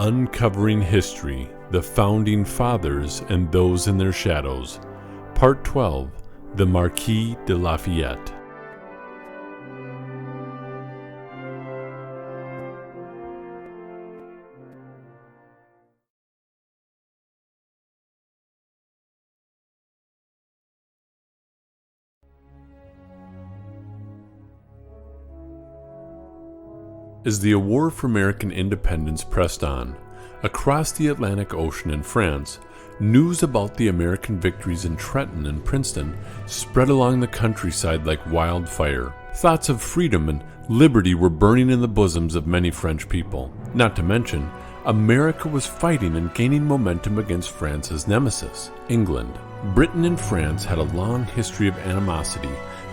Uncovering History, the Founding Fathers and Those in Their Shadows. Part 12, The Marquis de Lafayette. As the war for American independence pressed on, across the Atlantic Ocean in France, news about the American victories in Trenton and Princeton spread along the countryside like wildfire. Thoughts of freedom and liberty were burning in the bosoms of many French people. Not to mention, America was fighting and gaining momentum against France's nemesis, England. Britain and France had a long history of animosity,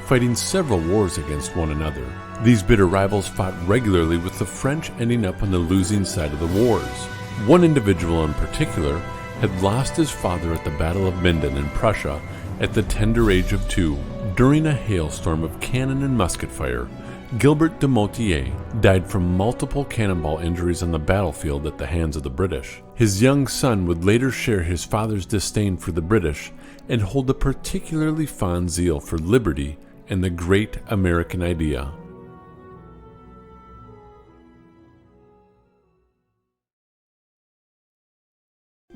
fighting several wars against one another. These bitter rivals fought regularly, with the French ending up on the losing side of the wars. One individual in particular had lost his father at the Battle of Minden in Prussia at the tender age of 2. During a hailstorm of cannon and musket fire, Gilbert de Motier died from multiple cannonball injuries on the battlefield at the hands of the British. His young son would later share his father's disdain for the British and hold a particularly fond zeal for liberty and the great American idea.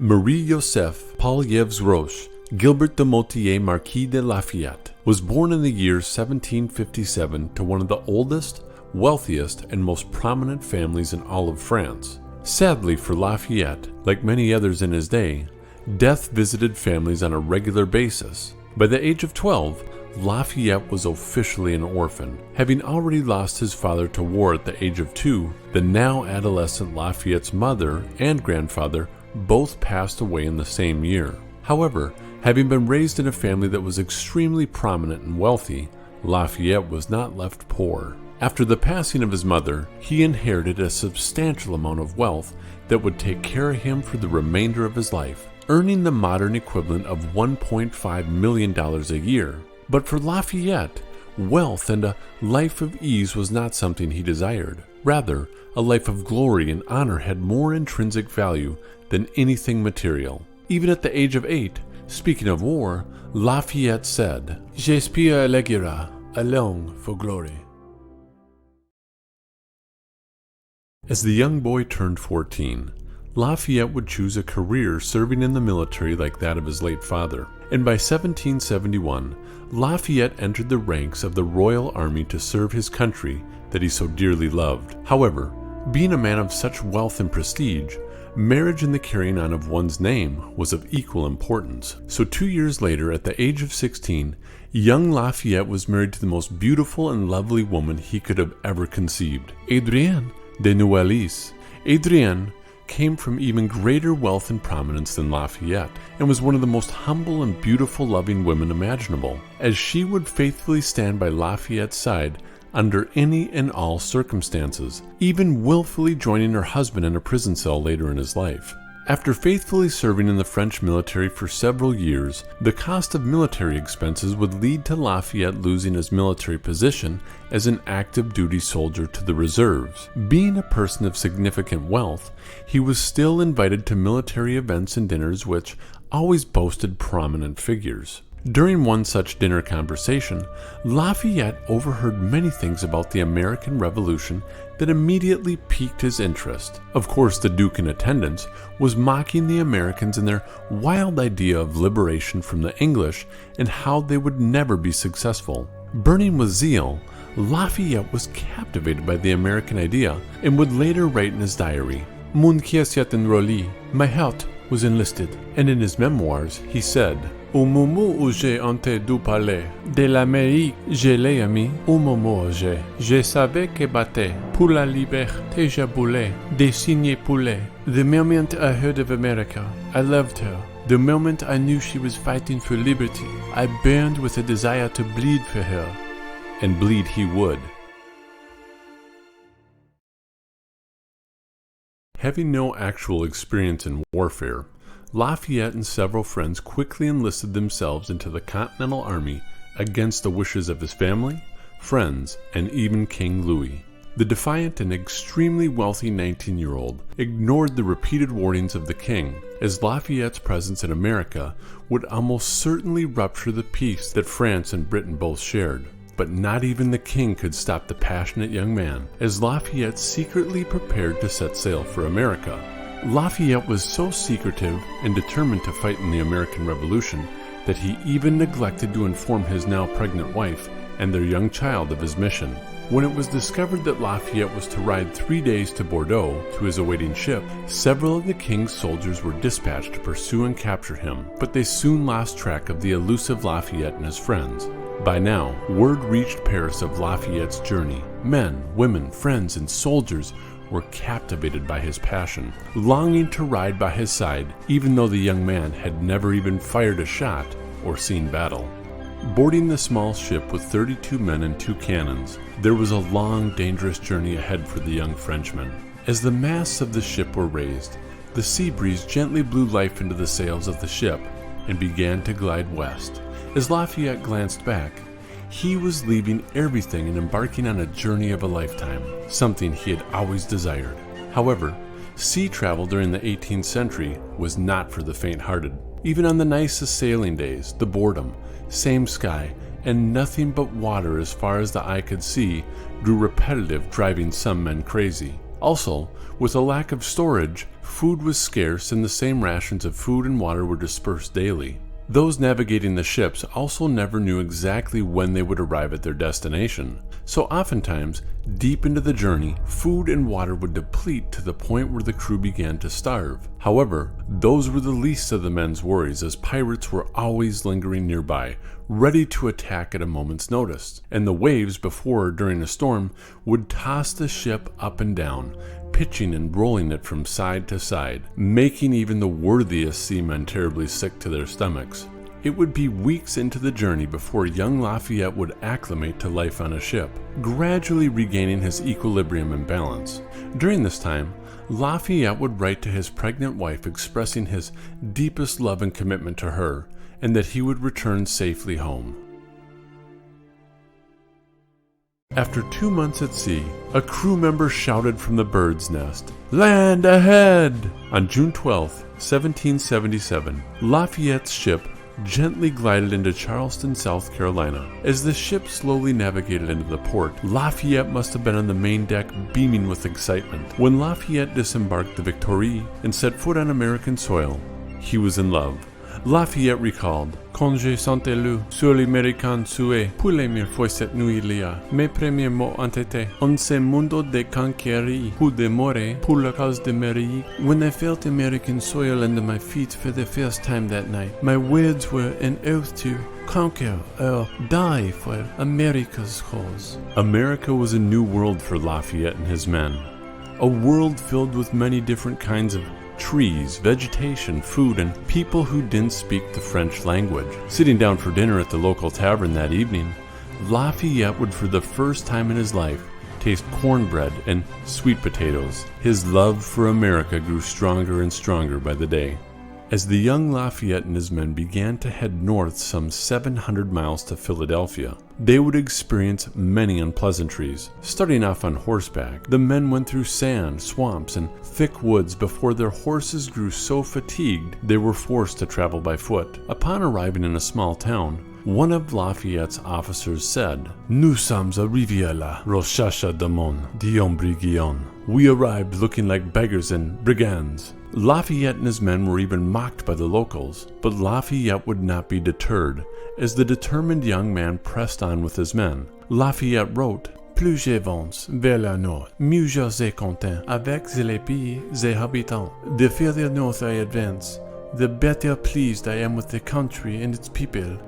Marie-Joseph Paul-Yves Roche, Gilbert de Motier, Marquis de Lafayette, was born in the year 1757 to one of the oldest, wealthiest, and most prominent families in all of France. Sadly for Lafayette, like many others in his day, death visited families on a regular basis. By the age of 12, Lafayette was officially an orphan. Having already lost his father to war at the age of 2, the now adolescent Lafayette's mother and grandfather both passed away in the same year. However, having been raised in a family that was extremely prominent and wealthy, Lafayette was not left poor. After the passing of his mother, he inherited a substantial amount of wealth that would take care of him for the remainder of his life, earning the modern equivalent of $1.5 million a year. But for Lafayette, wealth and a life of ease was not something he desired. Rather, a life of glory and honor had more intrinsic value than anything material. Even at the age of 8, speaking of war, Lafayette said, "J'espère la guerre, alone for glory." As the young boy turned 14, Lafayette would choose a career serving in the military like that of his late father, and by 1771, Lafayette entered the ranks of the Royal Army to serve his country that he so dearly loved. However, being a man of such wealth and prestige, marriage and the carrying on of one's name was of equal importance. So 2 years later, at the age of 16, young Lafayette was married to the most beautiful and lovely woman he could have ever conceived, Adrienne de Nouilles. Adrienne came from even greater wealth and prominence than Lafayette, and was one of the most humble and beautiful loving women imaginable, as she would faithfully stand by Lafayette's side under any and all circumstances, even willfully joining her husband in a prison cell later in his life. After faithfully serving in the French military for several years, the cost of military expenses would lead to Lafayette losing his military position as an active duty soldier to the reserves. Being a person of significant wealth, he was still invited to military events and dinners which always boasted prominent figures. During one such dinner conversation, Lafayette overheard many things about the American Revolution that immediately piqued his interest. Of course, the Duke in attendance was mocking the Americans and their wild idea of liberation from the English and how they would never be successful. Burning with zeal, Lafayette was captivated by the American idea and would later write in his diary, "Mon cœur s'est enrôlé, my heart was enlisted." And in his memoirs, he said, "Au moment où j'ai entendu parler de l'Amérique, je l'ai aimé. Au moment où je savais que battait pour la liberté, je voulais désigner poulet. The moment I heard of America, I loved her. The moment I knew she was fighting for liberty, I burned with a desire to bleed for her." And bleed he would. Having no actual experience in warfare, Lafayette and several friends quickly enlisted themselves into the Continental Army against the wishes of his family, friends, and even King Louis. The defiant and extremely wealthy 19-year-old ignored the repeated warnings of the king, as Lafayette's presence in America would almost certainly rupture the peace that France and Britain both shared. But not even the king could stop the passionate young man, as Lafayette secretly prepared to set sail for America. Lafayette was so secretive and determined to fight in the American Revolution that he even neglected to inform his now pregnant wife and their young child of his mission. When it was discovered that Lafayette was to ride 3 days to Bordeaux to his awaiting ship, several of the king's soldiers were dispatched to pursue and capture him, but they soon lost track of the elusive Lafayette and his friends. By now, word reached Paris of Lafayette's journey. Men, women, friends, and soldiers were captivated by his passion, longing to ride by his side, even though the young man had never even fired a shot or seen battle. Boarding the small ship with 32 men and 2 cannons, there was a long, dangerous journey ahead for the young Frenchman. As the masts of the ship were raised, the sea breeze gently blew life into the sails of the ship and began to glide west. As Lafayette glanced back, he was leaving everything and embarking on a journey of a lifetime, something he had always desired. However, sea travel during the 18th century was not for the faint-hearted. Even on the nicest sailing days, the boredom, same sky, and nothing but water as far as the eye could see grew repetitive, driving some men crazy. Also, with a lack of storage, food was scarce and the same rations of food and water were dispersed daily. Those navigating the ships also never knew exactly when they would arrive at their destination, so oftentimes, deep into the journey, food and water would deplete to the point where the crew began to starve. However, those were the least of the men's worries, as pirates were always lingering nearby, ready to attack at a moment's notice, and the waves before or during a storm would toss the ship up and down, pitching and rolling it from side to side, making even the worthiest seamen terribly sick to their stomachs. It would be weeks into the journey before young Lafayette would acclimate to life on a ship, gradually regaining his equilibrium and balance. During this time, Lafayette would write to his pregnant wife expressing his deepest love and commitment to her, and that he would return safely home. After 2 months at sea, a crew member shouted from the bird's nest, "Land ahead!" On June 12, 1777, Lafayette's ship gently glided into Charleston, South Carolina. As the ship slowly navigated into the port, Lafayette must have been on the main deck beaming with excitement. When Lafayette disembarked the Victory and set foot on American soil, he was in love. Lafayette recalled, "Quand je sentais lu sur l'américain sué, pour les mille fois cette nuit-là, mes premiers mots ont été, en ce mundo de conquérir, pour demeurer, pour la cause de Marie." When I felt American soil under my feet for the first time that night, my words were an oath to conquer or die for America's cause. America was a new world for Lafayette and his men, a world filled with many different kinds of trees, vegetation, food, and people who didn't speak the French language. Sitting down for dinner at the local tavern that evening, Lafayette would for the first time in his life taste cornbread and sweet potatoes. His love for America grew stronger and stronger by the day. As the young Lafayette and his men began to head north some 700 miles to Philadelphia, they would experience many unpleasantries. Starting off on horseback, the men went through sand, swamps, and thick woods before their horses grew so fatigued they were forced to travel by foot. Upon arriving in a small town, one of Lafayette's officers said, "Nous sommes arrivés à la recherche de mon Dion Brigillon." We arrived looking like beggars and brigands. Lafayette and his men were even mocked by the locals, but Lafayette would not be deterred, as the determined young man pressed on with his men. Lafayette wrote, "Plus j'avance vers le nord, mieux je suis content avec les pays et habitants. The further north I advance, the better pleased I am with the country and its people."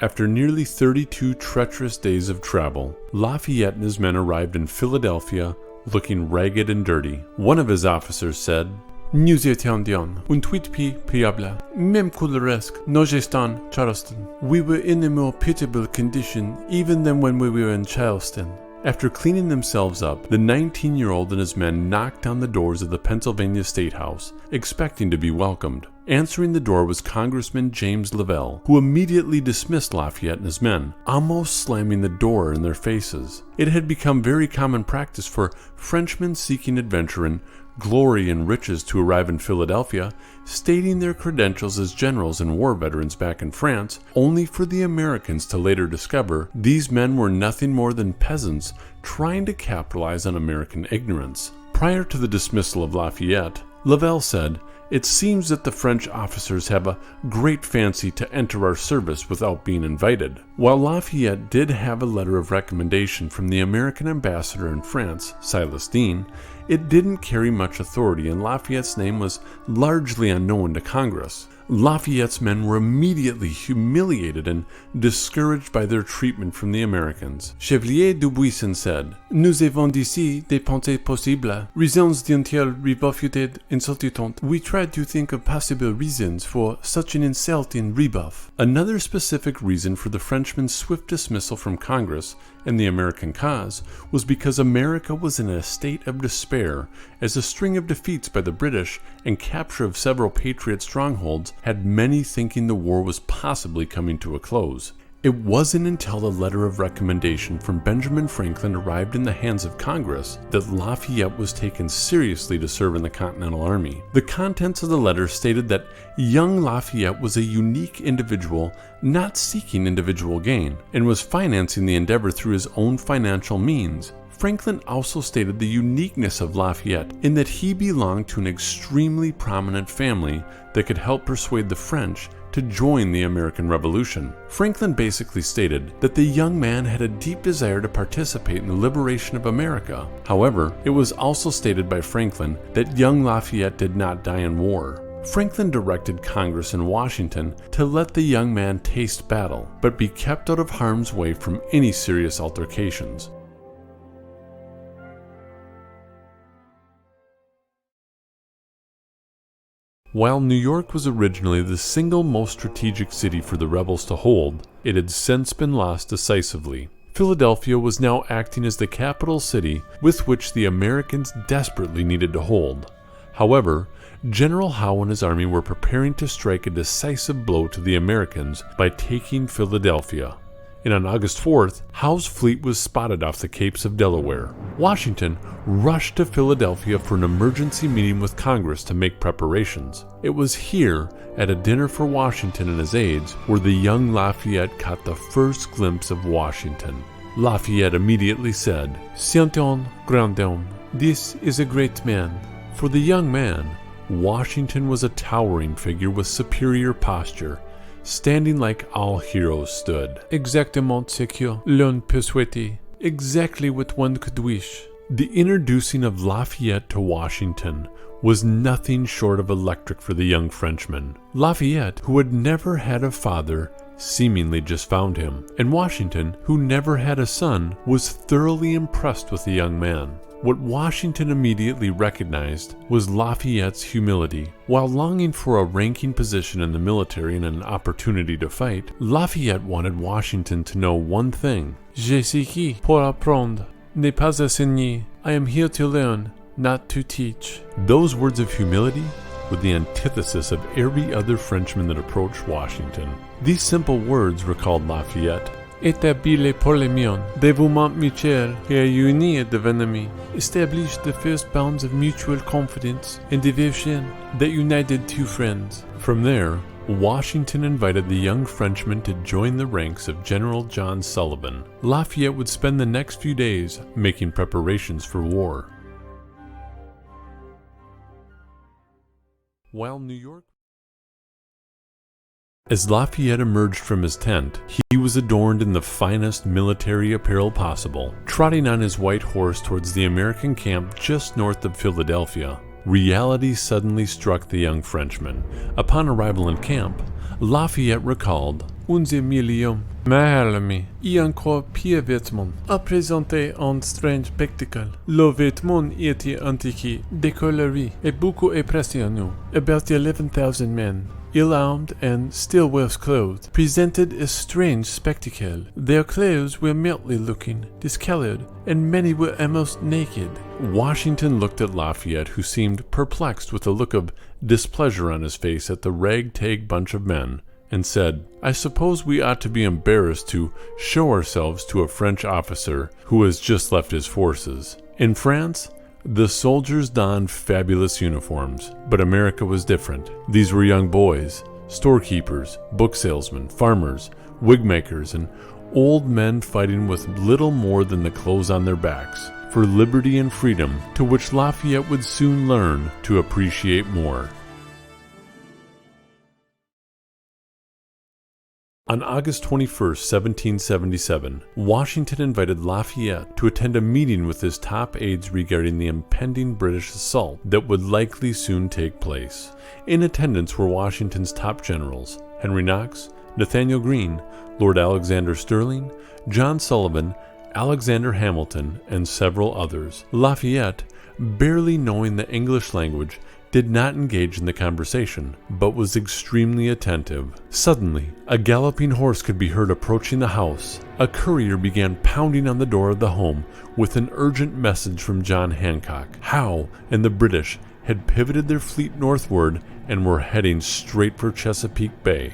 After nearly 32 treacherous days of travel, Lafayette and his men arrived in Philadelphia looking ragged and dirty. One of his officers said, "Nous étions un tweet payable, même couleresque, nous étions Charleston." We were in a more pitiable condition even than when we were in Charleston. After cleaning themselves up, the 19-year-old and his men knocked on the doors of the Pennsylvania State House, expecting to be welcomed. Answering the door was Congressman James Lavelle, who immediately dismissed Lafayette and his men, almost slamming the door in their faces. It had become very common practice for Frenchmen seeking adventure and glory and riches to arrive in Philadelphia, stating their credentials as generals and war veterans back in France, only for the Americans to later discover these men were nothing more than peasants trying to capitalize on American ignorance. Prior to the dismissal of Lafayette, Lavelle said, "It seems that the French officers have a great fancy to enter our service without being invited." While Lafayette did have a letter of recommendation from the American ambassador in France, Silas Deane, it didn't carry much authority and Lafayette's name was largely unknown to Congress. Lafayette's men were immediately humiliated and discouraged by their treatment from the Americans. Chevalier Dubuisson said, "Nous avons d'ici des pensées possibles, raisons d'elles rebuffed insultantes. We tried to think of possible reasons for such an insulting rebuff." Another specific reason for the Frenchmen's swift dismissal from Congress and the American cause was because America was in a state of despair as a string of defeats by the British and capture of several Patriot strongholds had many thinking the war was possibly coming to a close. It wasn't until the letter of recommendation from Benjamin Franklin arrived in the hands of Congress that Lafayette was taken seriously to serve in the Continental Army. The contents of the letter stated that young Lafayette was a unique individual not seeking individual gain and was financing the endeavor through his own financial means. Franklin also stated the uniqueness of Lafayette in that he belonged to an extremely prominent family that could help persuade the French to join the American Revolution. Franklin basically stated that the young man had a deep desire to participate in the liberation of America. However, it was also stated by Franklin that young Lafayette did not die in war. Franklin directed Congress in Washington to let the young man taste battle, but be kept out of harm's way from any serious altercations. While New York was originally the single most strategic city for the rebels to hold, it had since been lost decisively. Philadelphia was now acting as the capital city with which the Americans desperately needed to hold. However, General Howe and his army were preparing to strike a decisive blow to the Americans by taking Philadelphia. And on August 4th, Howe's fleet was spotted off the Capes of Delaware. Washington rushed to Philadelphia for an emergency meeting with Congress to make preparations. It was here, at a dinner for Washington and his aides, where the young Lafayette caught the first glimpse of Washington. Lafayette immediately said, "C'est un grand homme. This is a great man." For the young man, Washington was a towering figure with superior posture, standing like all heroes stood. Exactement ce que l'on peut souhaiter. Exactly what one could wish. The introducing of Lafayette to Washington was nothing short of electric for the young Frenchman. Lafayette, who had never had a father, seemingly just found him, and Washington, who never had a son, was thoroughly impressed with the young man. What Washington immediately recognized was Lafayette's humility. While longing for a ranking position in the military and an opportunity to fight, Lafayette wanted Washington to know one thing. "Je suis ici pour apprendre, ne pas enseigner. I am here to learn, not to teach." Those words of humility were the antithesis of every other Frenchman that approached Washington. These simple words recalled Lafayette. Établir pour les miens, dévouement mutuel, réunir de ennemis, establish the first bonds of mutual confidence and devotion that united two friends. From there, Washington invited the young Frenchman to join the ranks of General John Sullivan. Lafayette would spend the next few days making preparations for war. While New York As Lafayette emerged from his tent, he was adorned in the finest military apparel possible, trotting on his white horse towards the American camp just north of Philadelphia. Reality suddenly struck the young Frenchman. Upon arrival in camp, Lafayette recalled, "11 millions, mes amis, et encore pire vêtements, a présenté un strange spectacle. Le vêtement était antique, décoloré, et beaucoup impressionnant. About 11,000 men, ill-armed and still worse clothed, presented a strange spectacle. Their clothes were motley looking, discolored, and many were almost naked. Washington looked at Lafayette, who seemed perplexed with a look of displeasure on his face at the ragtag bunch of men, and said, "I suppose we ought to be embarrassed to show ourselves to a French officer who has just left his forces. In France, the soldiers donned fabulous uniforms, but America was different. These were young boys, storekeepers, book salesmen, farmers, wig makers, and old men fighting with little more than the clothes on their backs for liberty and freedom, to which Lafayette would soon learn to appreciate more." On August 21, 1777, Washington invited Lafayette to attend a meeting with his top aides regarding the impending British assault that would likely soon take place. In attendance were Washington's top generals, Henry Knox, Nathanael Greene, Lord Alexander Sterling, John Sullivan, Alexander Hamilton, and several others. Lafayette, barely knowing the English language, did not engage in the conversation, but was extremely attentive. Suddenly, a galloping horse could be heard approaching the house. A courier began pounding on the door of the home with an urgent message from John Hancock. Howe and the British had pivoted their fleet northward and were heading straight for Chesapeake Bay.